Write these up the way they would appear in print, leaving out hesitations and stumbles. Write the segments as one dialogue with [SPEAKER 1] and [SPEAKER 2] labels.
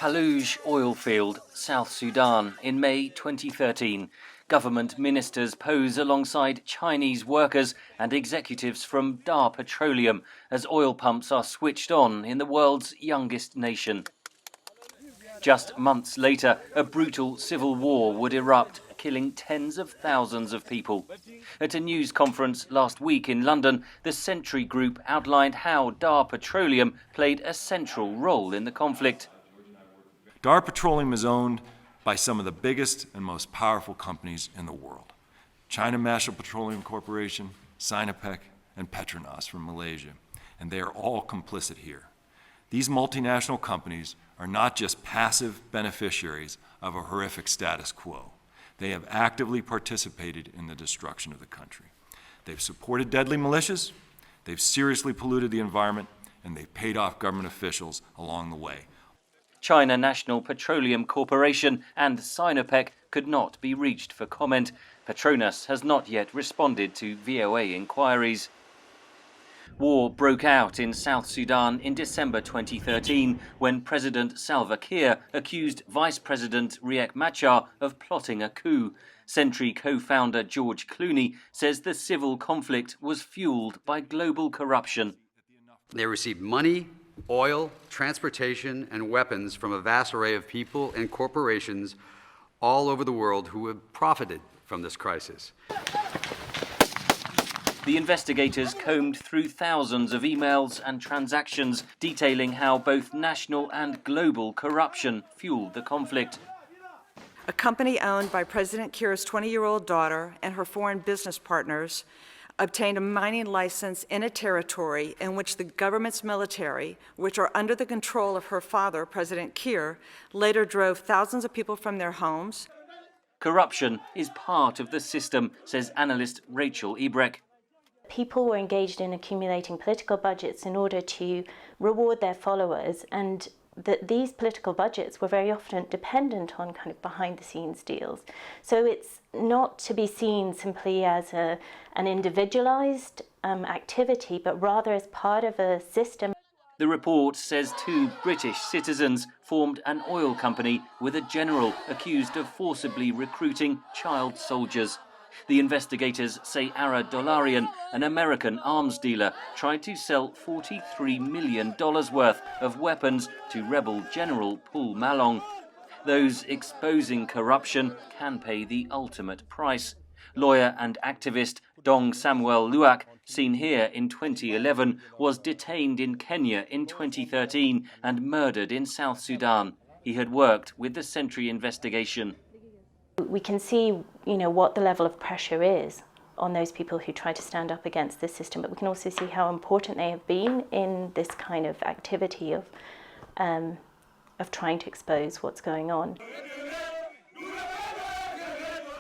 [SPEAKER 1] Halouj oil field, South Sudan, in May 2013. Government ministers pose alongside Chinese workers and executives from Dar Petroleum as oil pumps are switched on in the world's youngest nation. Just months later, a brutal civil war would erupt, killing tens of thousands of people. At a news conference last week in London, the Sentry group outlined how Dar Petroleum played a central role in the conflict.
[SPEAKER 2] Dar Petroleum is owned by some of the biggest and most powerful companies in the world. China National Petroleum Corporation, Sinopec, and Petronas from Malaysia, and they are all complicit here. These multinational companies are not just passive beneficiaries of a horrific status quo. They have actively participated in the destruction of the country. They've supported deadly militias, they've seriously polluted the environment, and they've paid off government officials along the way.
[SPEAKER 1] China National Petroleum Corporation and Sinopec could not be reached for comment. Petronas has not yet responded to VOA inquiries. War broke out in South Sudan in December 2013 when President Salva Kiir accused Vice President Riek Machar of plotting a coup. Sentry co-founder George Clooney says the civil conflict was fueled by global corruption.
[SPEAKER 3] They received money, oil, transportation, and weapons from a vast array of people and corporations all over the world who have profited from this crisis.
[SPEAKER 1] The investigators combed through thousands of emails and transactions detailing how both national and global corruption fueled the conflict.
[SPEAKER 4] A company owned by President Kiir's 20-year-old daughter and her foreign business partners obtained a mining license in a territory in which the government's military, which are under the control of her father, President Kiir, later drove thousands of people from their homes.
[SPEAKER 1] Corruption is part of the system, says analyst Rachel Ibreck.
[SPEAKER 5] People were engaged in accumulating political budgets in order to reward their followers, and that these political budgets were very often dependent on kind of behind-the-scenes deals. So it's not to be seen simply as an individualized activity, but rather as part of a system.
[SPEAKER 1] The report says 2 British citizens formed an oil company with a general accused of forcibly recruiting child soldiers. The investigators say Ara Dolarian, an American arms dealer, tried to sell $43 million worth of weapons to rebel General Paul Malong. Those exposing corruption can pay the ultimate price. Lawyer and activist Dong Samuel Luak, seen here in 2011, was detained in Kenya in 2013 and murdered in South Sudan. He had worked with the Sentry investigation.
[SPEAKER 5] We can see, what the level of pressure is on those people who try to stand up against this system, but we can also see how important they have been in this kind of activity of trying to expose what's going on.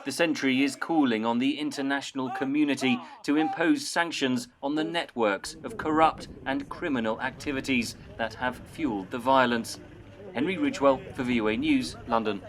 [SPEAKER 1] The Sentry is calling on the international community to impose sanctions on the networks of corrupt and criminal activities that have fueled the violence. Henry Ridgwell for VOA News, London.